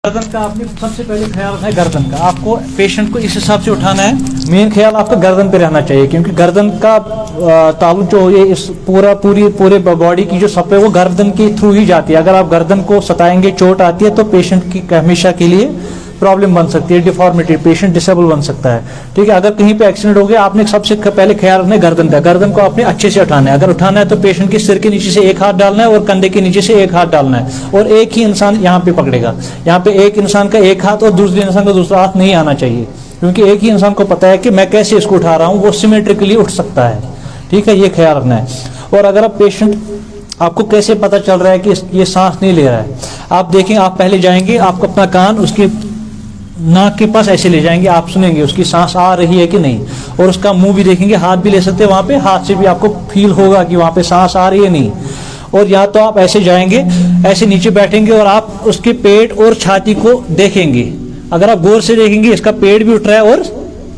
गर्दन का आपने सबसे पहले ख्याल रखना है। गर्दन का आपको पेशेंट को इस हिसाब से उठाना है। मेन ख्याल आपका गर्दन पे रहना चाहिए, क्योंकि गर्दन का ताल्लुक जो है इस पूरे बॉडी की जो सप्लाई वो गर्दन के थ्रू ही जाती है। अगर आप गर्दन को सताएंगे, चोट आती है तो पेशेंट की हमेशा के लिए प्रॉब्लम बन सकती है, डिफॉर्मिटी, पेशेंट डिसेबल बन सकता है। ठीक है, अगर कहीं पे एक्सीडेंट हो गया, आपने सबसे पहले ख्याल रखना है गर्दन का। गर्दन को आपने अच्छे से उठाना है। अगर उठाना है तो पेशेंट के सिर के नीचे से एक हाथ डालना है और कंधे के नीचे से एक हाथ डालना है, और एक ही इंसान यहाँ पे पकड़ेगा। यहाँ पे एक इंसान का एक हाथ और दूसरे इंसान का दूसरा हाथ नहीं आना चाहिए, क्योंकि एक ही इंसान को पता है कि मैं कैसे इसको उठा रहा हूँ, वो सिमेट्रिकली उठ सकता है। ठीक है, ये ख्याल रखना है। और अगर आप पेशेंट, आपको कैसे पता चल रहा है कि ये सांस नहीं ले रहा है, आप देखें, आप पहले जाएंगे, आपको अपना कान उसकी नाक के पास ऐसे ले जाएंगे, आप सुनेंगे उसकी सांस आ रही है कि नहीं, और उसका मुंह भी देखेंगे, हाथ भी ले सकते हैं वहां पे, हाथ से भी आपको फील होगा कि वहां पे सांस आ रही है नहीं। और या तो आप ऐसे जाएंगे, ऐसे नीचे बैठेंगे और आप उसके पेट और छाती को देखेंगे। अगर आप गौर से देखेंगे, इसका पेट भी उठ रहा है और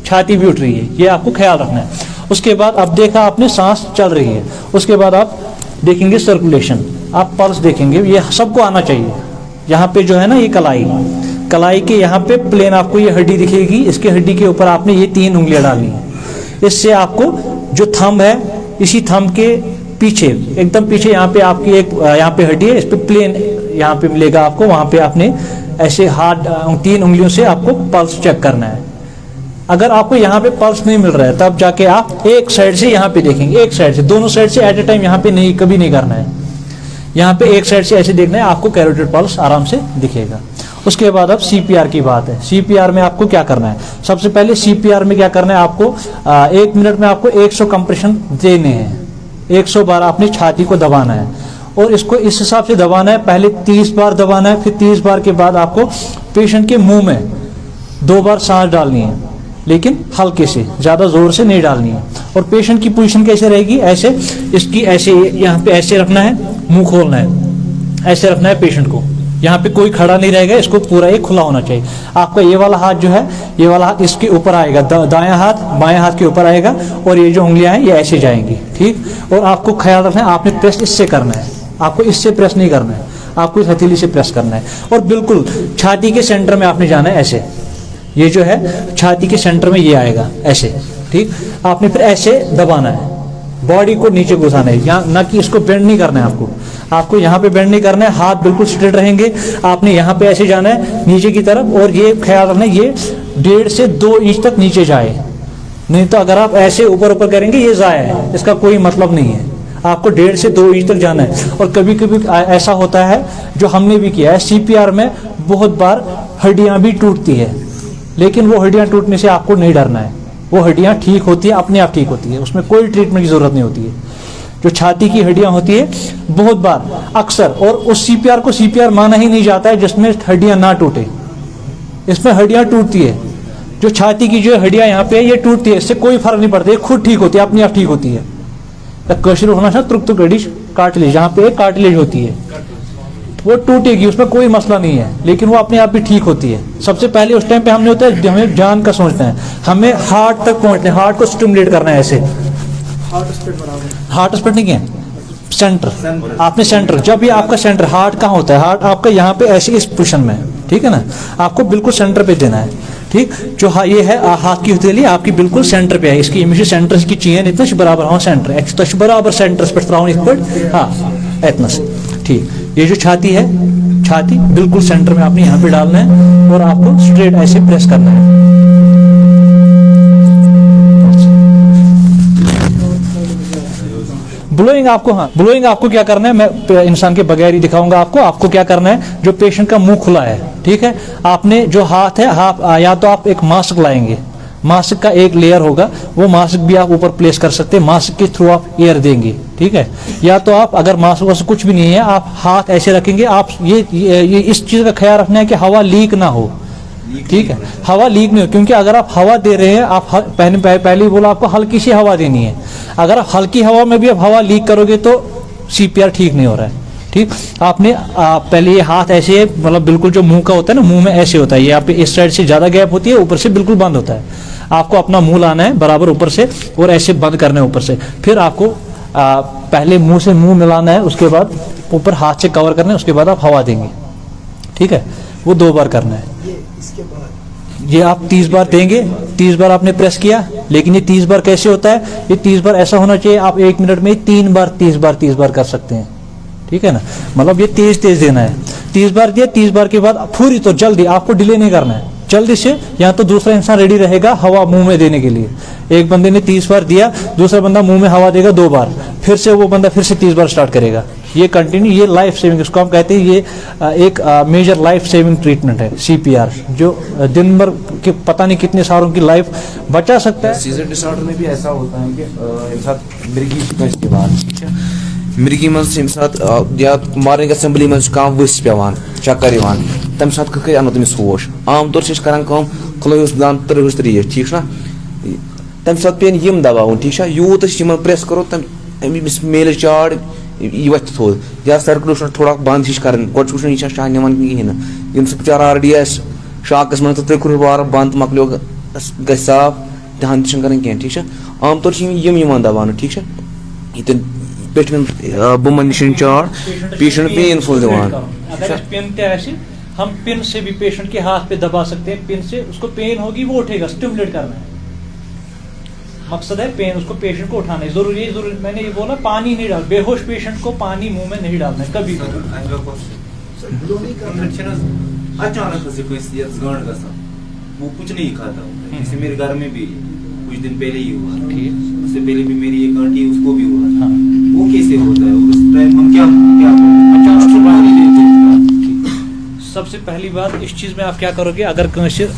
छाती भी उठ रही है, ये आपको ख्याल रखना है। उसके बाद अब देखा आपने सांस चल रही है, उसके बाद आप देखेंगे सर्कुलेशन, आप पल्स देखेंगे, ये सबको आना चाहिए। यहाँ पे जो है ना, ये कलाई के यहाँ पे प्लेन आपको ये हड्डी दिखेगी, इसके हड्डी के ऊपर आपने ये 3 उंगलियां डालनी है। इससे आपको जो थंब है, इसी थंब के पीछे, एकदम पीछे यहाँ पे आपकी एक यहाँ पे हड्डी है, इस पे प्लेन यहाँ पे मिलेगा आपको, वहां पे आपने ऐसे हाथ 3 उंगलियों से आपको पल्स चेक करना है। अगर आपको यहाँ पे पल्स नहीं मिल रहा है, तब जाके आप एक साइड से यहाँ पे देखेंगे, एक साइड से, दोनों साइड से एट ए टाइम यहाँ पे नहीं, कभी नहीं करना है। यहाँ पे एक साइड से ऐसे देखना है, आपको कैरोटिड पल्स आराम से दिखेगा। उसके बाद अब सीपीआर की बात है। सीपीआर में आपको क्या करना है? सबसे पहले सीपीआर में क्या करना है आपको, 1 मिनट में आपको 100 कंप्रेशन देने हैं। 100 बार आपने छाती को दबाना है, और इसको इस हिसाब से दबाना है, पहले 30 बार दबाना है, फिर 30 बार के बाद आपको पेशेंट के मुंह में 2 बार सांस डालनी है, लेकिन हल्के से, ज्यादा जोर से नहीं डालनी है। और पेशेंट की पोजीशन कैसे रहेगी? ऐसे, इसकी ऐसे, यहाँ पे ऐसे रखना है, मुंह खोलना है, ऐसे रखना है पेशेंट को। यहाँ पे कोई खड़ा नहीं रहेगा, इसको पूरा एक खुला होना चाहिए। आपका ये वाला हाथ जो है, ये वाला हाथ इसके ऊपर आएगा, दायां हाथ बाएं हाथ के ऊपर आएगा, और ये जो उंगलियां हैं ये ऐसे जाएंगी। ठीक, और आपको ख्याल रखना है, आपने प्रेस इससे करना है, आपको इससे प्रेस नहीं करना है, आपको इस हथेली से प्रेस करना है। और बिल्कुल छाती के सेंटर में आपने जाना है, ऐसे, ये जो है छाती के सेंटर में ये आएगा ऐसे। ठीक, आपने फिर ऐसे दबाना है, बॉडी को नीचे घुसाना है, यहाँ ना कि इसको बेंड नहीं करना है आपको यहाँ पे बेंड नहीं करना है, हाथ बिल्कुल स्ट्रेट रहेंगे। आपने यहाँ पे ऐसे जाना है नीचे की तरफ, और ये ख्याल रखना है ये 1.5 से 2 इंच तक नीचे जाए, नहीं तो अगर आप ऐसे ऊपर ऊपर करेंगे ये जाया है, इसका कोई मतलब नहीं है। आपको 1.5 से 2 इंच तक जाना है। और कभी कभी ऐसा होता है, जो हमने भी किया है सीपीआर में, बहुत बार हड्डियां भी टूटती है, लेकिन वो हड्डियां टूटने से आपको नहीं डरना है, वो हड्डियां ठीक होती है, अपने आप ठीक होती है, उसमें कोई ट्रीटमेंट की जरूरत नहीं होती है। जो छाती की हड्डियां होती है, बहुत बार, अक्सर, और उस सीपीआर को सीपीआर माना ही नहीं जाता है जिसमें हड्डियां ना टूटे, इसमें हड्डियां टूटती है। जो छाती की जो हड्डियां यहाँ पे ये टूटती है, इससे कोई फर्क नहीं पड़ता, खुद ठीक होती है, अपने आप ठीक होती है। कशर होना था तुक कार्टिलेज, जहाँ पे कार्टिलेज होती है वो टूटेगी, उसमें कोई मसला नहीं है, लेकिन वो अपने आप भी ठीक होती है। सबसे पहले उस टाइम पे हमने होता है, हमें जान का सोचना है, हमें हार्ट तक पहुंचना है, हार्ट को स्टिमुलेट करना है ऐसे। हार्ट स्पीड नहीं है, सेंटर, आपने सेंटर, जब ये आपका सेंटर, हार्ट कहाँ होता है? हार्ट आपका यहाँ पे ऐसे इस पोजीशन में, ठीक है ना, आपको बिल्कुल सेंटर पे देना है। ठीक, जो ये है हाथ की हथेली आपकी बिल्कुल सेंटर पे है, इसकी इमेज सेंटर की चेन इतना बराबर हो सेंटर, तो बराबर सेंटर पे त्राउन इस पर, हाँ इतना से। ठीक, ये जो छाती है, छाती बिल्कुल सेंटर में आपने यहाँ पे डालना है, और आपको स्ट्रेट ऐसे प्रेस करना है। ब्लोइंग आपको, हाँ ब्लोइंग आपको क्या करना है, मैं इंसान के बगैर ही दिखाऊंगा आपको क्या करना है। जो पेशेंट का मुंह खुला है, ठीक है, आपने जो हाथ है, या तो आप एक मास्क लाएंगे, मास्क का एक लेयर होगा, वो मास्क भी आप ऊपर प्लेस कर सकते हैं, मास्क के थ्रू आप एयर देंगे। ठीक है, या तो आप, अगर मास्क वैसे कुछ भी नहीं है, आप हाथ ऐसे रखेंगे। आप ये इस चीज का ख्याल रखना है कि हवा लीक ना हो। ठीक है, हवा लीक नहीं हो, क्योंकि अगर आप हवा दे रहे हैं, आप पहले ही बोला आपको हल्की सी हवा देनी है। अगर आप हल्की हवा में भी आप हवा लीक करोगे तो सीपीआर ठीक नहीं हो रहा है। ठीक, आपने पहले ये हाथ ऐसे, मतलब बिल्कुल जो मुंह का होता है ना, मुंह में ऐसे होता है, ये आप इस साइड से ज्यादा गैप होती है, ऊपर से बिल्कुल बंद होता है। आपको अपना मुंह लाना है बराबर ऊपर से, और ऐसे बंद करना है ऊपर से। फिर आपको पहले मुंह से मुंह मिलाना है, उसके बाद ऊपर हाथ से कवर करना है, उसके बाद आप हवा देंगे। ठीक है, वो 2 बार करना है। ये आप 30 बार देंगे, 30 बार आपने प्रेस किया, लेकिन ये 30 बार कैसे होता है, ये 30 बार ऐसा होना चाहिए आप 1 मिनट में 3 बार 30 बार कर सकते हैं, ठीक है ना। मतलब ये तेज देना है। 30 बार दिया, 30 बार के बाद पूरी तो जल्दी, आपको डिले नहीं करना है, जल्दी से, या तो दूसरा इंसान रेडी रहेगा हवा मुंह में देने के लिए। एक बंदे ने 30 बार दिया, दूसरा बंदा मुंह में हवा देगा 2 बार, फिर से वो बंदा फिर से 30 बार स्टार्ट करेगा। ये कंटिन्यू, ये लाइफ सेविंग, इसको हम कहते हैं, ये एक मेजर लाइफ सेविंग ट्रीटमेंट है CPR, जो दिन भर के पता नहीं कितने सालों की लाइफ बचा सकता है। सीजर डिसऑर्डर में भी ऐसा होता है कि मिर्गी के बाद मिर्गी मज या मार्निंग असेंबली मज वस पे चक्कर तम सात कह अनो तमिस होश। आम तौर से करान खलोस दान त्रिस त्रीस, ठीक ना, तम सात पेन यम दबावन, ठीक है, यूत प्रेस करो तम मेल चाड़ यह वथ थोद, या सर्कुलेशन थोड़ा बंद हिश कर गोट यह शाह निवान कहें सह बेचार ऑलरेडी शाकस मन तो 3 बार बंद मकलो ग साफ ध्यान कर कहें, ठीक है। आम तौर से यम दबान, ठीक है, ये पेटन बुमन निश चाड़ पेशेंट पेनफुल दिवान। अगर पिन हम पिन से भी पेशेंट के हाथ पे दबा सकते हैं, पिन से उसको पेन होगी वो उठेगा, स्टिमुलेट करना है, मकसद है पेन, उसको पेशेंट को उठाना है। जरूरी मैंने ये बोला पानी नहीं डाल, बेहोश पेशेंट को पानी मुंह में नहीं डालना है कभी भी। अचानक से कोई गांड वो कुछ नहीं खाता, जैसे मेरे घर में भी कुछ दिन पहले ही हुआ, ठीक, उससे पहले भी मेरी एक आंटी है उसको भी हुआ। हाँ। वो कैसे होता है, उस टाइम हम क्या अचानक से पानी लेते हैं। सबसे पहली बात इस चीज में आप क्या करोगे, अगर कंसिर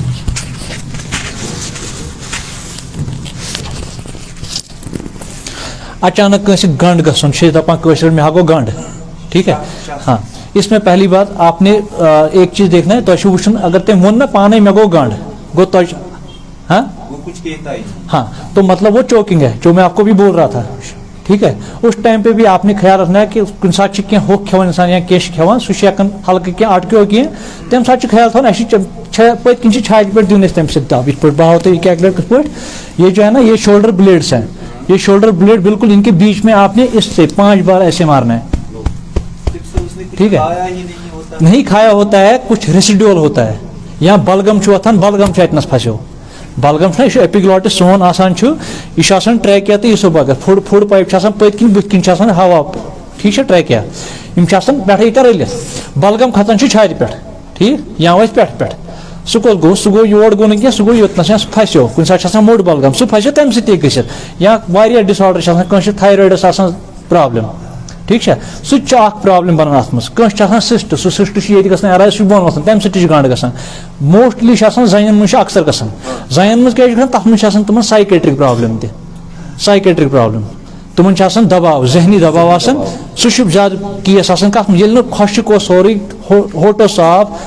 अचानक कंसिर गंड गसन दपान कशर में हागो गंड, ठीक है, हाँ, इसमें पहली बात आपने एक चीज देखना है, तो वुन अगर तम वो ना पाने में गो गंड गो तो, हाँ, वो कुछ कहता है, हाँ, तो मतलब वो चोकिंग है, जो मैं आपको भी बोल रहा था, ठीक है। उस टाइम पे भी आपने ख्याल रखना है कि कुछ सात क्या हो खेवान इंसान या केश खेवान सह हल्के क्या अटको कह तम सात ख्याल थोन पत्न छात पे दिन तम दब इत बहाव तो कट ये जो है ना, ये शोल्डर ब्लेड्स हैं, ये शोल्डर ब्लेड बिल्कुल इनके बीच में आपने इससे 5 बार ऐसे मारना है, ठीक है। नहीं खाया होता है, कुछ रेसिडुअल होता है, या बलगम वथान, बलगम अतनस फंसो, बलगम एपिग्लॉटिस सोन आसान यह ट्रैकिया तो यह अगर फुड पाइप पत्किन बुथकिन हवा, ठीक है, ट्रैकिया यम पे रलित बलगम खतान छाति पे, ठीक, या वह पे सह गो सह गो योर गो ना सह गो योतन फंसो कुन सा मोट बलगम सह फंसो तम सत या वारिया डिसऑर्डर थायराइडस प्रॉब्लम, ठीक है, सह प्रॉब्लम बनान अत मज सिस्ट, सह सिस्ट ये अराज सह बोन वसान तम सह गंड ग मोस्टली जन मज अक्सर ग जन मज क्या तथ मज तुम साइकेट्रिक प्रॉब्लम साइकेट्रिक प्रॉब्लम तुम दबाव जहनी दबाव आसान सह ज्यादा केस आसान कत ये खुशक सोरे होटो साफ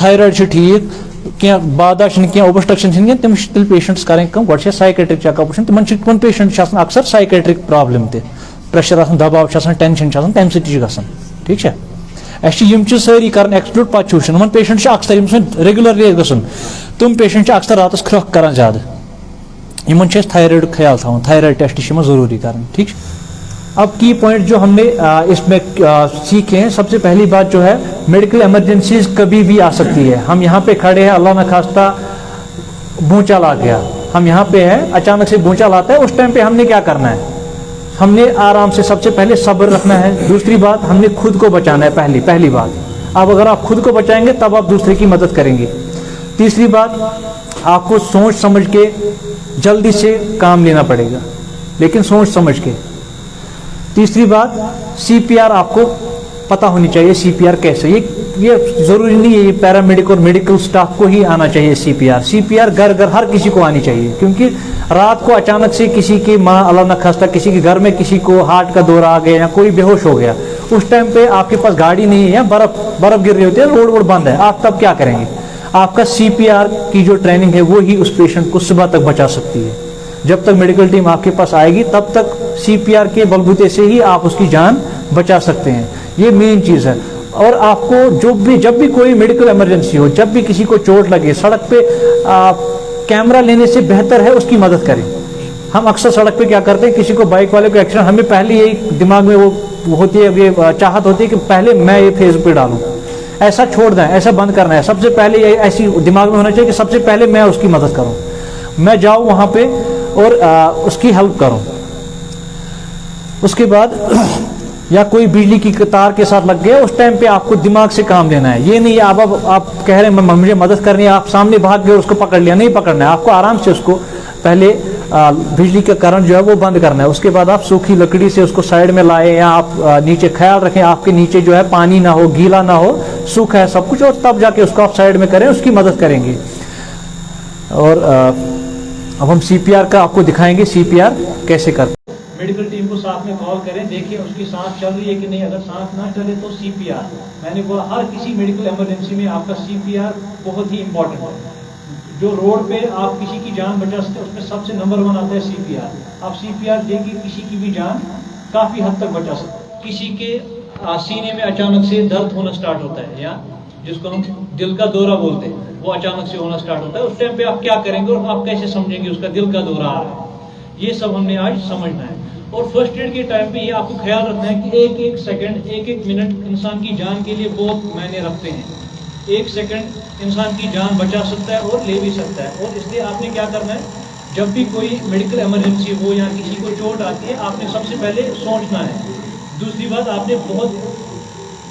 थायराइड ठीक क्या बादा क्या ओबस्ट्रक्शन तम तेल पेशेंट्स करें गो साइकेट्रिक चेकअप तिमन पेशेंट अक्सर साइकेट्रिक प्रॉब्लम प्रेशर दबाव टेंशन तम सह ठीक है। अम चीज सारी कर एक्सक्लूड पे वो पेशेंट अक्सर रेगुलरली गसन तुम पेशेंट अक्सर रात ख्रख कर ज्यादा इन थायराइड ख्याल थवन, थायराइड टेस्ट जरूरी कर, ठीक। अब की पॉइंट जो हमने इसमें सीखे हैं, सबसे पहली बात जो है मेडिकल इमरजेंसीज कभी भी आ सकती है। हम यहाँ पे खड़े हैं, अल्लाह न खास्ता भूचाल आ गया, हम यहाँ पे हैं, अचानक से भूचाल आता है, उस टाइम पे हमने क्या करना है, हमने आराम से सबसे पहले सब्र रखना है। दूसरी बात हमने खुद को बचाना है, पहली बात। अब अगर आप खुद को बचाएंगे तब आप दूसरे की मदद करेंगे। तीसरी बात आपको सोच समझ के जल्दी से काम लेना पड़ेगा, लेकिन सोच समझ के। तीसरी बात CPR आपको पता होनी चाहिए, CPR कैसे, ये जरूरी नहीं है ये पैरामेडिक और मेडिकल स्टाफ को ही आना चाहिए CPR घर घर हर किसी को आनी चाहिए, क्योंकि रात को अचानक से किसी की माँ अल्लाह न खास्ता किसी के घर में किसी को हार्ट का दौरा आ गया या कोई बेहोश हो गया, उस टाइम पे आपके पास गाड़ी नहीं है या बर्फ गिर रही होती है, रोड वोड बंद है, आप तब क्या करेंगे। आपका CPR की जो ट्रेनिंग है वो ही उस पेशेंट को सुबह तक बचा सकती है। जब तक मेडिकल टीम आपके पास आएगी तब तक CPR के बलबूते से ही आप उसकी जान बचा सकते हैं, ये मेन चीज़ है। और आपको जब भी कोई मेडिकल इमरजेंसी हो, जब भी किसी को चोट लगे, सड़क पे कैमरा लेने से बेहतर है उसकी मदद करें। हम अक्सर सड़क पे क्या करते हैं, किसी को बाइक वाले को एक्सीडेंट, हमें पहले यही दिमाग में वो होती है, ये चाहत होती है कि पहले मैं ये फेसबुक पे डालूं। ऐसा छोड़ दें, ऐसा बंद करना है। सबसे पहले ये ऐसी दिमाग में होना चाहिए कि सबसे पहले मैं उसकी मदद करूं, मैं जाऊं वहां पे और उसकी हेल्प करूं। उसके बाद या कोई बिजली की तार के साथ लग गया, उस टाइम पे आपको दिमाग से काम लेना है। ये नहीं अब आप कह रहे हैं मुझे मदद करनी है, आप सामने भाग गए उसको पकड़ लिया, नहीं पकड़ना है आपको। आराम से उसको पहले बिजली का करंट जो है वो बंद करना है। उसके बाद आप सूखी लकड़ी से उसको साइड में लाए, या आप नीचे ख्याल रखें आपके नीचे जो है पानी ना हो, गीला ना हो, सूखा है सब कुछ, और तब जाके उसको आप साइड में करें, उसकी मदद करेंगे। और अब हम CPR का आपको दिखाएंगे, CPR कैसे करते। मेडिकल टीम को साथ में कॉल करें, देखिए उसकी सांस चल रही है कि नहीं। अगर सांस ना चले तो CPR, मैंने बोला हर किसी मेडिकल इमरजेंसी में आपका CPR बहुत ही इंपॉर्टेंट है। जो रोड पे आप किसी की जान बचा सकते हैं उसमें सबसे नंबर 1 आता है CPR। आप CPR देंगे किसी की भी जान काफी हद तक बचा सकते हैं। किसी के सीने में अचानक से दर्द होना स्टार्ट होता है, या जिसको हम दिल का दौरा बोलते हैं, वो अचानक से होना स्टार्ट होता है। उस टाइम पे आप क्या करेंगे और आप कैसे समझेंगे उसका दिल का दौरा आ रहा है, ये सब हमने आज समझना है। और फर्स्ट एड के टाइम पे ये आपको ख्याल रखना है कि एक एक सेकंड, एक एक मिनट इंसान की जान के लिए बहुत मायने रखते हैं। 1 सेकंड इंसान की जान बचा सकता है और ले भी सकता है। और इसलिए आपने क्या करना है, जब भी कोई मेडिकल इमरजेंसी हो या किसी को चोट आती है, आपने सबसे पहले सोचना है। दूसरी बात, आपने बहुत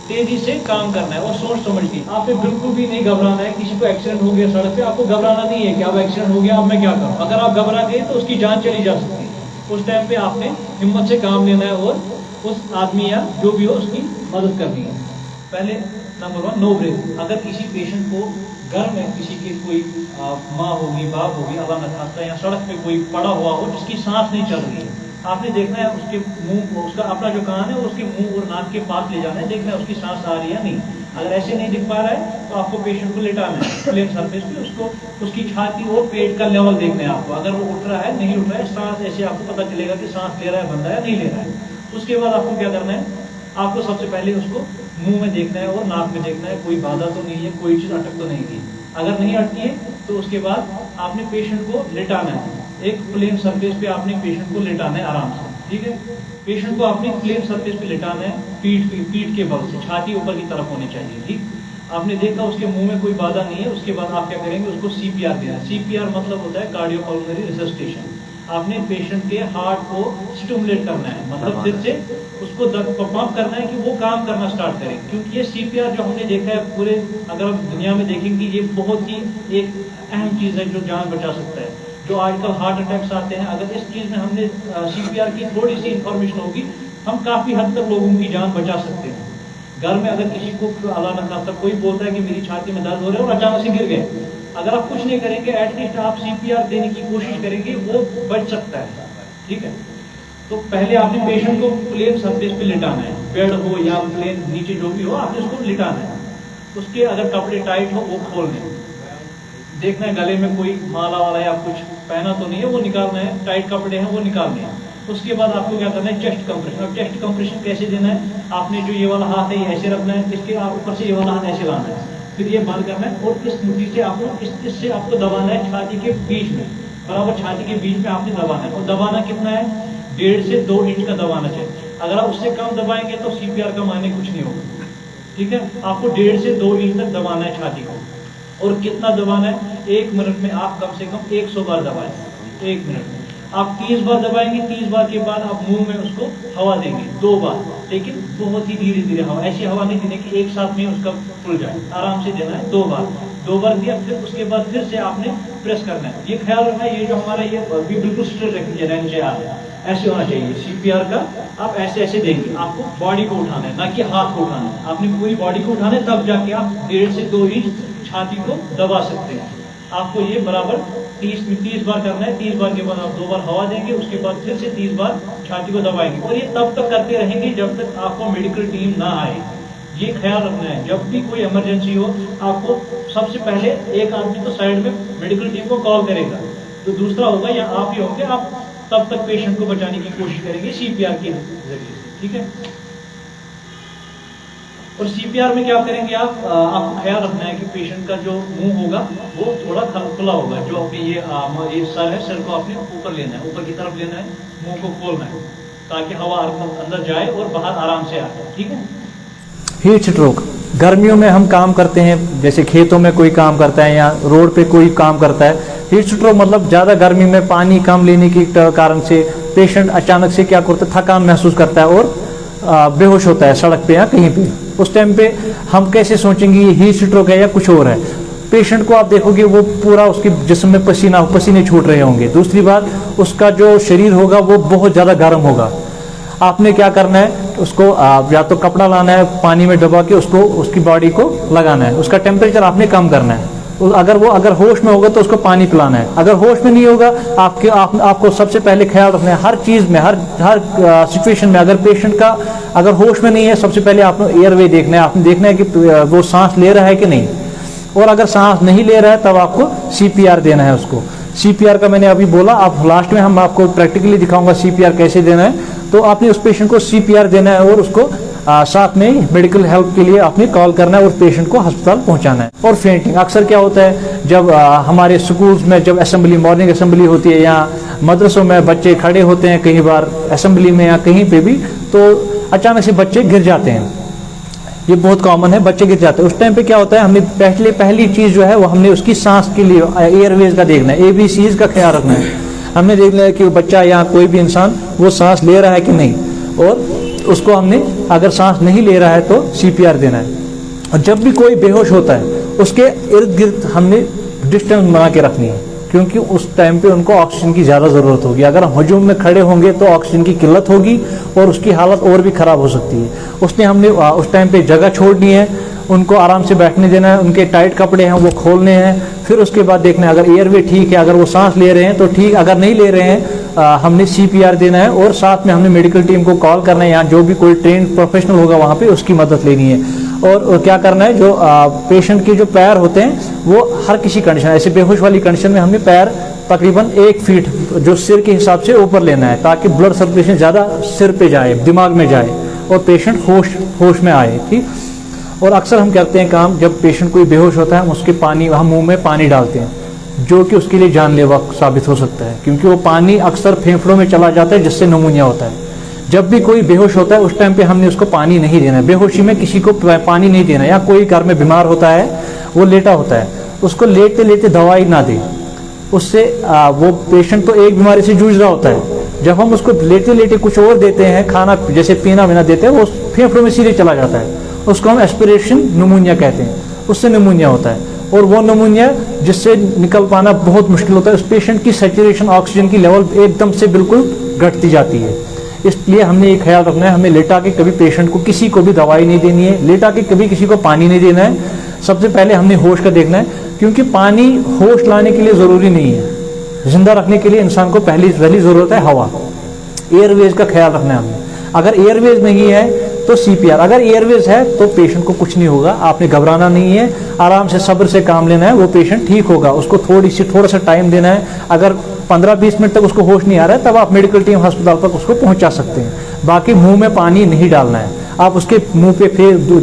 तेजी से काम करना है और सोच समझ के। आपने बिल्कुल भी नहीं घबराना है। किसी को एक्सीडेंट हो गया सड़क पे, आपको घबराना नहीं है कि अब एक्सीडेंट हो गया, अब मैं क्या करूं। अगर आप घबरा गए तो उसकी जान चली जा सकती है। उस टाइम पे आपने हिम्मत से काम लेना है और उस आदमी या जो भी हो उसकी मदद करनी है। पहले नंबर 1, नो ब्रेक। अगर किसी पेशेंट को घर में किसी के कोई माँ होगी, बाप होगी, अल्लाह न खास्ता, या सड़क पे कोई पड़ा हुआ हो जिसकी सांस नहीं चल रही है, आपने देखना है उसके मुंह, उसका अपना जो कान है उसके मुंह और नाक के पास ले जाना है, देखना है उसकी सांस आ रही है या नहीं। अगर ऐसे नहीं दिख पा रहा है तो आपको पेशेंट को लेटाना है प्लेन सरफेस पे, उसको उसकी छाती और पेट का लेवल देखना है आपको। अगर वो उठ रहा है, नहीं उठ रहा है, सांस, ऐसे आपको पता चलेगा कि सांस ले रहा है बंदा या नहीं ले रहा है। उसके बाद आपको क्या करना है, आपको सबसे पहले उसको मुंह में देखना है और नाक में देखना है, कोई बाधा तो नहीं है, कोई चीज अटक तो नहीं है। अगर नहीं अटकी है तो उसके बाद आपने पेशेंट को लेटाना है। एक प्लेन सरफेस पे आपने पेशेंट को लेटाना है आराम से, ठीक है। पेशेंट को आपने प्लेन सरफेस पे लेटाना है, पीठ के बल से, छाती ऊपर की तरफ होनी चाहिए, ठीक। आपने देखा उसके मुंह में कोई बाधा नहीं है, उसके बाद आप क्या करेंगे, उसको CPR देना है। CPR मतलब होता है कार्डियोपल्मोनरी रिससिटेशन। आपने पेशेंट के हार्ट को स्टिमुलेट करना है, मतलब फिर से उसको पंप करना है कि वो काम करना स्टार्ट करे। क्योंकि ये CPR जो हमने देखा है पूरे, अगर हम दुनिया में देखेंगे, ये बहुत ही एक अहम चीज है जो जान बचा सकता है। जो आजकल हार्ट अटैक्स आते हैं, अगर इस चीज में हमने CPR की थोड़ी सी इंफॉर्मेशन होगी, हम काफी हद तक लोगों की जान बचा सकते हैं। घर में अगर किसी को अल्लाह न खास्ता कोई बोलता है कि मेरी छाती में दर्द हो रहा है और अचानक से गिर गए, अगर आप कुछ नहीं करेंगे, एटलीस्ट आप CPR देने की कोशिश करेंगे, वो बच सकता है, ठीक है। तो पहले आपने पेशेंट को प्लेन सरफेस पे लिटाना है, बेड हो या प्लेन नीचे जो भी हो, आपने उसको लिटाना है। उसके अगर कपड़े टाइट हो वो खोलने, देखना है गले में कोई माला वाला या कुछ पहना तो नहीं है, वो निकालना है, टाइट कपड़े हैं वो निकालने हैं। उसके बाद आपको क्या करना है, चेस्ट कंप्रेशन। अब चेस्ट कंप्रेशन कैसे देना है, आपने जो ये वाला हाथ है ये ऐसे रखना है, इसके आप ऊपर से ये वाला हाथ ऐसे लाना है, फिर ये बंद करना है और इस मुट्ठी से आपको इससे आपको दबाना है छाती के बीच में, बराबर छाती के बीच में आपने दबाना है। और दबाना कितना है, 1.5 से 2 इंच का दबाना चाहिए। अगर आप उससे कम दबाएंगे तो CPR का मायने कुछ नहीं होगा, ठीक है। आपको 1.5 से 2 इंच तक दबाना है छाती को। और कितना दबाना है, 1 मिनट में आप कम से कम 100 बार दबाएं। 1 मिनट में आप 30 बार दबाएंगे, 30 बार के बाद आप मुंह में उसको हवा देंगे 2 बार, लेकिन बहुत ही धीरे धीरे हवा, ऐसी हवा नहीं देने की एक साथ में उसका खुल जाए, आराम से देना है 2 बार। 2 बार दिया, फिर उसके बाद फिर से आपने प्रेस करना है। ये ख्याल रखना है, ये जो हमारा ये बिल्कुल स्ट्रेट रहना चाहिए, ऐसे होना चाहिए। CPR का आप ऐसे ऐसे देंगे, आपको बॉडी को उठाना है, ना कि हाथ को उठाना है। आपने पूरी बॉडी को उठाना है, तब जाके आप 1.5 से 2 इंच छाती को दबा सकते हैं। आपको ये बराबर 30 बार करना है। 30 बार के बाद आप 2 बार हवा देंगे, उसके बाद फिर से 30 बार छाती को दबाएंगे। और ये तब तक करते रहेंगे जब तक आपको मेडिकल टीम ना आए। ये ख्याल रखना है, जब भी कोई इमरजेंसी हो, आपको सबसे पहले एक आदमी तो साइड में मेडिकल टीम को कॉल करेगा, तो दूसरा होगा या आप ही होंगे, आप तब तक पेशेंट को बचाने की कोशिश करेंगे CPR के जरिए, ठीक है। और CPR में क्या करेंगे आपको ख्याल रखना है कि पेशेंट का जो मुंह होगा वो थोड़ा खुला होगा। जो आपने ये सर है, सर को आपने ऊपर लेना है, ऊपर की तरफ लेना है, मुंह को खोलना है ताकि हवा अंदर जाए और बाहर आराम से आए, ठीक है। हीट स्ट्रोक, गर्मियों में हम काम करते हैं, जैसे खेतों में कोई काम करता है या रोड पे कोई काम करता है, हीट स्ट्रोक मतलब ज़्यादा गर्मी में पानी कम लेने के कारण से पेशेंट अचानक से क्या करता है, थकान महसूस करता है और बेहोश होता है सड़क पे या कहीं पे। उस टाइम पे हम कैसे सोचेंगे ये हीट स्ट्रोक है या कुछ और है। पेशेंट को आप देखोगे वो पूरा उसके जिस्म में पसीने छूट रहे होंगे। दूसरी बात, उसका जो शरीर होगा वो बहुत ज़्यादा गर्म होगा। आपने क्या करना है, उसको या तो कपड़ा लाना है, पानी में डुबा के उसको उसकी बॉडी को लगाना है, उसका टेम्परेचर आपने कम करना है। अगर होश में होगा तो उसको पानी पिलाना है। अगर होश में नहीं होगा, आपको सबसे पहले ख्याल रखना है हर चीज़ में, हर सिचुएशन में। अगर पेशेंट का अगर होश में नहीं है, सबसे पहले आपने एयरवे देखना है, आपने देखना है कि वो सांस ले रहा है कि नहीं, और अगर सांस नहीं ले रहा है तब आपको CPR देना है उसको। CPR का मैंने अभी बोला, आप लास्ट में हम आपको प्रैक्टिकली दिखाऊंगा CPR कैसे देना है। तो आपने उस पेशेंट को CPR देना है और उसको साथ में मेडिकल हेल्प के लिए आपने कॉल करना है और पेशेंट को अस्पताल पहुंचाना है। और फेंटिंग अक्सर क्या होता है, जब हमारे स्कूल्स में जब असेंबली, मॉर्निंग असेंबली होती है या मदरसों में बच्चे खड़े होते हैं कई बार असेंबली में या कहीं पे भी, तो अचानक से बच्चे गिर जाते हैं। ये बहुत कॉमन है, बच्चे गिर जाते हैं। उस टाइम पे क्या होता है, हमने पहली चीज़ जो है वो हमने उसकी सांस के लिए एयरवेज का देखना है, ABCs का ख्याल रखना है। हमने देखना है कि बच्चा या कोई भी इंसान वो सांस ले रहा है कि नहीं, और उसको हमने अगर सांस नहीं ले रहा है तो CPR देना है। और जब भी कोई बेहोश होता है उसके इर्द गिर्द हमने डिस्टेंस बना के रखनी है, क्योंकि उस टाइम पे उनको ऑक्सीजन की ज़्यादा ज़रूरत होगी। अगर हम हजूम में खड़े होंगे तो ऑक्सीजन की किल्लत होगी और उसकी हालत और भी ख़राब हो सकती है। उसने हमने उस टाइम पे जगह छोड़नी है, उनको आराम से बैठने देना है, उनके टाइट कपड़े हैं वो खोलने हैं। फिर उसके बाद देखना है अगर एयरवे ठीक है, अगर वो सांस ले रहे हैं तो ठीक, अगर नहीं ले रहे हैं हमने CPR देना है और साथ में हमने मेडिकल टीम को कॉल करना है, या जो भी कोई ट्रेन प्रोफेशनल होगा वहाँ पे उसकी मदद लेनी है। और क्या करना है, जो पेशेंट के जो पैर होते हैं वो हर किसी कंडीशन, ऐसे बेहोश वाली कंडीशन में हमने पैर तकरीबन 1 फीट जो सिर के हिसाब से ऊपर लेना है, ताकि ब्लड सर्कुलेशन ज़्यादा सिर पे जाए, दिमाग में जाए और पेशेंट होश में आए। ठीक। और अक्सर हम करते हैं काम, जब पेशेंट कोई बेहोश होता है हम मुंह में पानी डालते हैं, जो कि उसके लिए जानलेवा साबित हो सकता है, क्योंकि वो पानी अक्सर फेफड़ों में चला जाता है जिससे निमोनिया होता है। जब भी कोई बेहोश होता है उस टाइम पे हमने उसको पानी नहीं देना है। बेहोशी में किसी को पानी नहीं देना, या कोई घर में बीमार होता है वो लेटा होता है, उसको लेटे लेटे दवाई ना दे, उससे वो पेशेंट तो एक बीमारी से जूझ रहा होता है। जब हम उसको लेटे लेटे कुछ और देते हैं, खाना जैसे पीना वीना देते हैं, वो फेफड़ों में सीधे चला जाता है, उसको हम एस्पिरेशन निमोनिया कहते हैं, उससे निमोनिया होता है। और वो निमोनिया जिससे निकल पाना बहुत मुश्किल होता है। उस पेशेंट की सैचुरेशन ऑक्सीजन की लेवल एकदम से बिल्कुल घटती जाती है। इसलिए हमने ये ख्याल रखना है, हमें लेटा के कभी पेशेंट को किसी को भी दवाई नहीं देनी है, लेटा के कभी किसी को पानी नहीं देना है। सबसे पहले हमने होश का देखना है, क्योंकि पानी होश लाने के लिए ज़रूरी नहीं है। जिंदा रखने के लिए इंसान को पहली ज़रूरत है हवा, एयरवेज का ख्याल रखना है हमने। अगर एयरवेज नहीं है तो CPR, अगर एयरवेज है तो पेशेंट को कुछ नहीं होगा, आपने घबराना नहीं है, आराम से सब्र से काम लेना है, वो पेशेंट ठीक होगा। उसको थोड़ा सा टाइम देना है। अगर 15-20 मिनट तक उसको होश नहीं आ रहा है तब आप मेडिकल टीम अस्पताल तक उसको पहुंचा सकते हैं। बाकी मुंह में पानी नहीं डालना है, आप उसके मुंह पे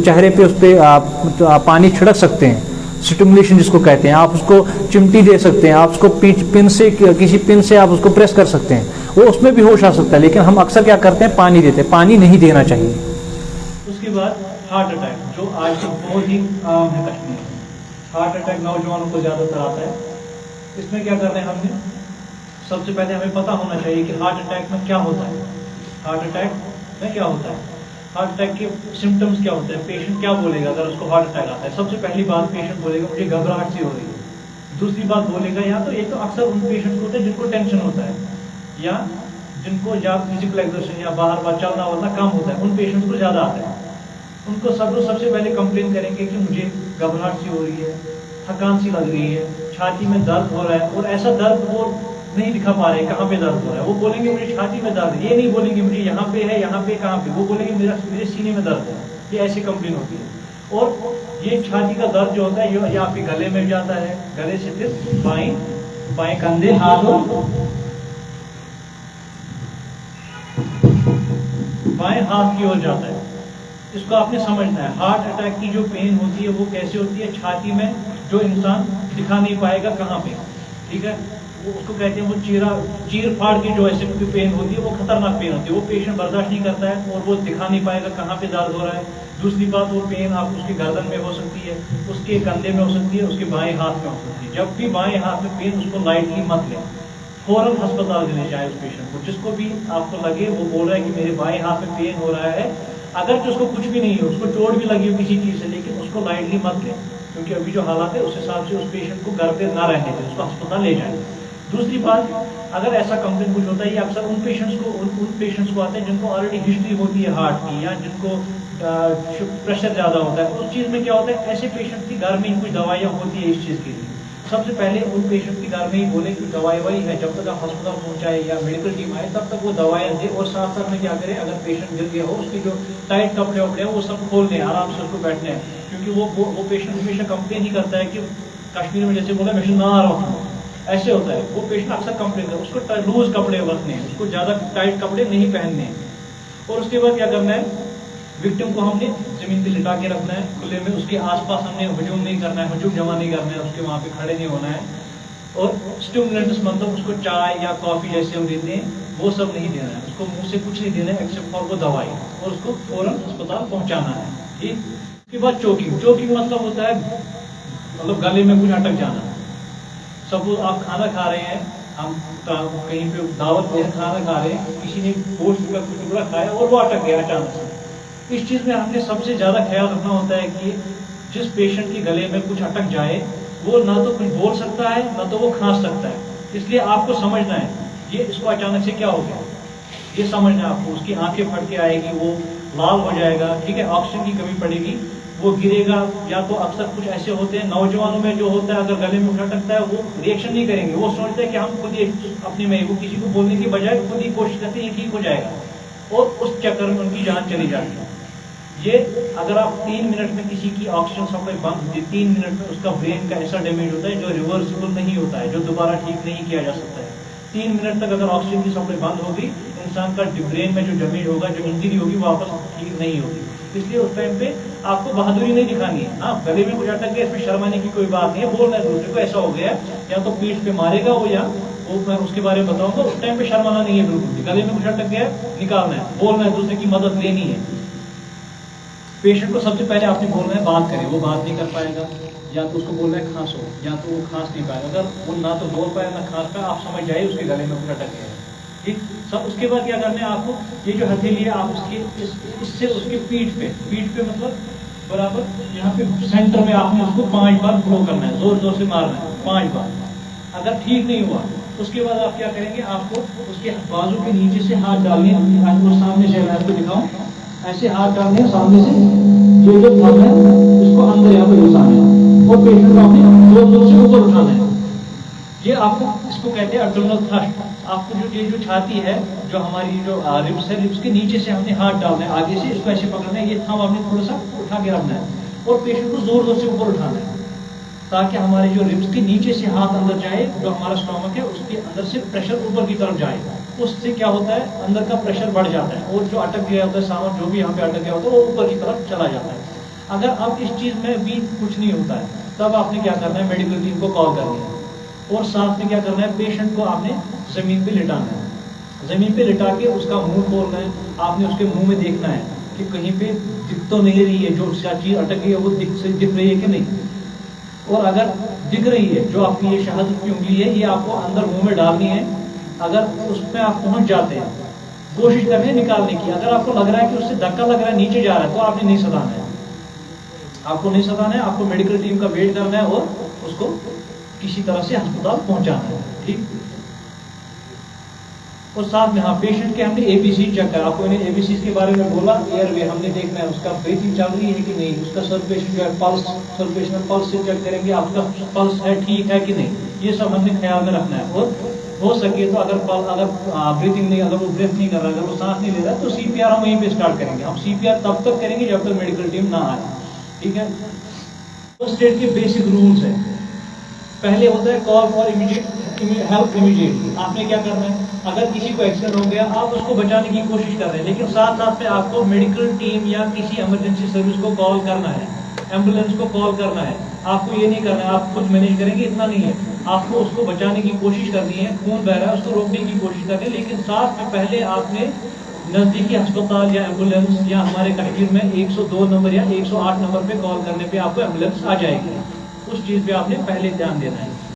चेहरे पे उस पर पानी छिड़क सकते हैं, स्टिमुलेशन जिसको कहते हैं। आप उसको चिमटी दे सकते हैं, आप उसको किसी पिन से आप उसको प्रेस कर सकते हैं, वो उसमें भी होश आ सकता है। लेकिन हम अक्सर क्या करते हैं, पानी देते हैं, पानी नहीं देना चाहिए। उसके बाद हार्ट अटैक, जो आज तो बहुत ही आम है कश्मीर में। हार्ट अटैक नौजवानों को ज़्यादातर आता है। इसमें क्या करना है हमने, सबसे पहले हमें पता होना चाहिए कि हार्ट अटैक में क्या होता है। हार्ट अटैक में क्या होता है, हार्ट अटैक के सिम्टम्स क्या होते हैं, पेशेंट क्या बोलेगा अगर उसको हार्ट अटैक आता है। सबसे पहली बात पेशेंट बोलेगा मुझे घबराहट सी हो रही है। दूसरी बात बोलेगा, या तो एक तो अक्सर उन पेशेंट्स होते हैं जिनको टेंशन होता है, या जिनको या फिजिकल एक्सरसाइज या बाहर चलना वलना कम होता है, उन पेशेंट्स को ज़्यादा आता है। उनको सबसे पहले कंप्लेन करेंगे कि मुझे घबराहट सी हो रही है, थकान सी लग रही है, छाती में दर्द हो रहा है, और ऐसा दर्द वो नहीं दिखा पा रहे कहाँ पे दर्द हो रहा है। वो बोलेंगे मुझे छाती में दर्द है, ये नहीं बोलेंगे मुझे यहाँ पे है, यहाँ पे कहाँ पे, वो बोलेंगे मेरे सीने में दर्द है। ये ऐसी कंप्लेन होती है। और ये छाती का दर्द जो होता है ये आपके गले में जाता है, गले से फिर बाएं कंधे, हाथ और बाएं हाथ की ओर जाता है। इसको आपने समझना है। हार्ट अटैक की जो पेन होती है वो कैसे होती है, छाती में जो इंसान दिखा नहीं पाएगा कहाँ पे, ठीक है, वो उसको कहते हैं वो चीर फाड़ की जो ऐसे पेन होती है वो खतरनाक पेन होती है। वो पेशेंट बर्दाश्त नहीं करता है और वो दिखा नहीं पाएगा कहाँ पे दर्द हो रहा है। दूसरी बात, वो पेन आप उसके गर्दन में हो सकती है, उसके कंधे में हो सकती है, उसके बाएं हाथ में हो सकती है। जब भी बाएं हाथ में पेन, उसको लाइटली मत लें, फौरन अस्पताल ले जाए उस पेशेंट को। जिसको भी आपको लगे, वो बोल रहा है कि मेरे बाएं हाथ में पेन हो रहा है, अगर जो उसको कुछ भी नहीं है, उसको चोट भी लगी हो किसी चीज से, लेकिन उसको लाइटली मत लें, क्योंकि अभी जो हालात है उस हिसाब से उस पेशेंट को घर पे ना रहने दें, उसको अस्पताल ले जाए। दूसरी बात, अगर ऐसा कंप्लेन कुछ होता है, ये अक्सर उन पेशेंट्स को आते हैं जिनको ऑलरेडी हिस्ट्री होती है हार्ट की, या जिनको प्रेशर ज्यादा होता है। उस चीज में क्या होता है, ऐसे पेशेंट की घर में ही कुछ दवाइयाँ होती है इस चीज के लिए। सबसे पहले उन पेशेंट की घर में ही बोले कि दवाई वही है, जब तक आप अस्पताल पहुंचाए या मेडिकल टीम आए तब तक वो दवाइयाँ दे। और साथ साथ में क्या करें, अगर पेशेंट गिर गया हो, उसके जो टाइट कपड़े वपड़े हैं वो सब खोल दें, आराम से उसको बैठने हैं। क्योंकि वो पेशेंट हमेशा कंप्लेन ही करता है कि कश्मीर में जैसे बोला, मैं ना आ रहा हूँ, ऐसे होता है। वो पेशेंट अक्सर कंप्लेन करता है, उसको लूज कपड़े रखने हैं, उसको ज्यादा टाइट कपड़े नहीं पहनने हैं। और उसके बाद क्या करना है, विक्टिम को हमने जमीन पे लिटा के रखना है खुले में, उसके आसपास हमने हुजूम नहीं करना है, हुजूम जमा नहीं करना है, उसके वहां पे खड़े नहीं होना है। और स्टिमुलेंट्स मतलब उसको चाय या कॉफी जैसे हम देते हैं वो सब नहीं देना है, उसको मुंह से कुछ नहीं देना है एक्सेप्ट फॉर वो दवाई, और उसको फौरन अस्पताल पहुंचाना है। ठीक। उसके बाद चोकिंग मतलब होता है मतलब गले में कुछ अटक जाना। सपोज आप खाना खा रहे हैं, हम कहीं पे दावत में खाना खा रहे हैं, किसी ने गोश्त का कुछ टुकड़ा खाया और वो अटक गया अचानक से। इस चीज में हमने सबसे ज्यादा ख्याल रखना होता है कि जिस पेशेंट के गले में कुछ अटक जाए, वो ना तो कुछ बोल सकता है, ना तो वो खांस सकता है। इसलिए आपको समझना है ये इसको अचानक से क्या हो गया, ये समझना है आपको। उसकी आंखें फट के आएगी, वो लाल हो जाएगा, ठीक है, ऑक्सीजन की कमी पड़ेगी, वो गिरेगा। या तो अक्सर कुछ ऐसे होते हैं नौजवानों में जो होता है, अगर गले में कुछ अटकता है वो रिएक्शन नहीं करेंगे, वो सोचते हैं कि हम खुद ही अपने में, वो किसी को बोलने की बजाय खुद ही कोशिश करते हैं ठीक हो जाएगा, और उस चक्कर में उनकी जान चली जाती है। ये अगर आप 3 मिनट में किसी की ऑक्सीजन सप्लाई बंद, 3 मिनट में उसका ब्रेन का ऐसा डैमेज होता है जो रिवर्सिबल नहीं होता है, जो दोबारा ठीक नहीं किया जा सकता है। 3 मिनट तक अगर ऑक्सीजन की सप्लाई बंद होगी, इंसान का ब्रेन में जो डैमेज होगा, जो इंजरी होगी, वापस ठीक नहीं होगी। इसलिए उस टाइम पे आपको बहादुरी नहीं दिखानी है। हाँ, गले में कुछ अटक गया, इसमें शर्माने की कोई बात नहीं है, बोलना है दूसरे को ऐसा हो गया, या तो पीठ पे मारेगा वो, या वो मैं उसके बारे में बताऊंगा। उस टाइम पे शर्माना नहीं है बिल्कुल। गले में कुछ अटक गया, निकालना है, बोलना है, दूसरे की मदद लेनी है। पेशेंट को सबसे पहले आपने बोलना है बात करें, वो बात नहीं कर पाएगा, या तो उसको बोलना है खांसो, या तो वो खांस नहीं पाएगा। अगर वो ना तो बोल पाए ना खांस पाए, आप समझ जाइए उसके गले में कुछ अटक गया है। ठीक। सब उसके बाद क्या करना है आपको, ये जो हथेली है आप उसके इससे उसके पीठ पे मतलब बराबर यहाँ पे सेंटर में आपने उसको 5 बार फ्लो करना है, जोर जोर से मारना है 5 बार। अगर ठीक नहीं हुआ उसके बाद आप क्या करेंगे, आपको उसके बाजू के नीचे से हाथ डालने, आपको सामने से मैं आपको दिखाऊं, ऐसे हाथ डालने सामने से, ये जो थंब है इसको अंदर यहाँ पे घुसाना है, और पेशेंट को आपने जोर जोर से ऊपर उठाना है। ये आपको, इसको कहते हैं एब्डोमिनल थ्रस्ट। आपको जो छाती है, जो हमारी जो रिब्स है, रिब्स के नीचे से हमने हाथ डालना है, आगे से इसको ऐसे पकड़ना है, ये थंब आपने थोड़ा सा उठा के रखना है, और पेशेंट को जोर जोर से ऊपर उठाना है, ताकि हमारे जो रिब्स के नीचे से हाथ अंदर जाए, जो हमारा स्टोमक है उसके अंदर से प्रेशर ऊपर की तरफ जाए। उससे क्या होता है, अंदर का प्रेशर बढ़ जाता है, और जो अटक गया होता है सामान, जो भी यहाँ पे अटक गया होता है, वो ऊपर की तरफ चला जाता है। अगर अब इस चीज में भी कुछ नहीं होता है, तब आपने क्या करना है, मेडिकल टीम को कॉल करनी है, और साथ में क्या करना है, पेशेंट को आपने जमीन पे लिटाना है। जमीन पे लिटा के उसका मुंह खोलना है, आपने उसके मुंह में देखना है कि कहीं पे दिख तो नहीं रही है, जो चीज अटक गई है वो दिख रही है कि नहीं। और अगर दिख रही है, जो आपकी ये शहादत की उंगली है, ये आपको अंदर मुंह में डालनी है। अगर उसमें आप पहुंच जाते हैं, कोशिश करनी है निकालने की। अगर आपको लग रहा है कि उससे धक्का लग रहा है, नीचे जा रहा है, तो आपने नहीं सताना है, आपको नहीं सताना है, आपको मेडिकल टीम का वेट करना है और उसको किसी तरह से अस्पताल पहुंचाना है। ठीक। और साथ में हाँ, पेशेंट के हमने एबीसी चेक करा, आपको मैंने एबीसी के बारे में बोला, एयरवे हमने देखना है उसका ब्रीथिंग चल रही है कि नहीं, उसका सर्कुलेशन जो है पल्स, सर्कुलेशन पल्स से चेक करेंगे आपका पल्स है ठीक है कि नहीं, ये सब हमने ख्याल में रखना है। और हो सके तो अगर ब्रीथिंग नहीं, अगर वो ब्रेथ नहीं कर रहा है, अगर वो सांस नहीं ले रहा है, तो सीपीआर हम वहीं पे स्टार्ट करेंगे। हम सीपीआर तब तक करेंगे जब तक मेडिकल टीम ना आए। ठीक है। फर्स्ट एड के बेसिक रूल्स है। पहले होता है call for immediate help immediately. आपने क्या करना है, अगर किसी को एक्सीडेंट हो गया, आप उसको बचाने की कोशिश कर रहे हैं, लेकिन साथ साथ में आपको मेडिकल टीम या किसी इमरजेंसी सर्विस को कॉल करना है, एम्बुलेंस को कॉल करना है। आपको ये नहीं करना है आप खुद मैनेज करेंगे, इतना नहीं है, आपको उसको बचाने की कोशिश करनी है। खून बह रहा है, उसको रोकने की कोशिश करनी है, लेकिन साथ में पहले आपने नज़दीकी अस्पताल या एम्बुलेंस या हमारे कश्मीर में 102 नंबर या 108 नंबर पे कॉल करने पे आपको एम्बुलेंस आ जाएगी। उस चीज़ पे आपने पहले ध्यान देना है।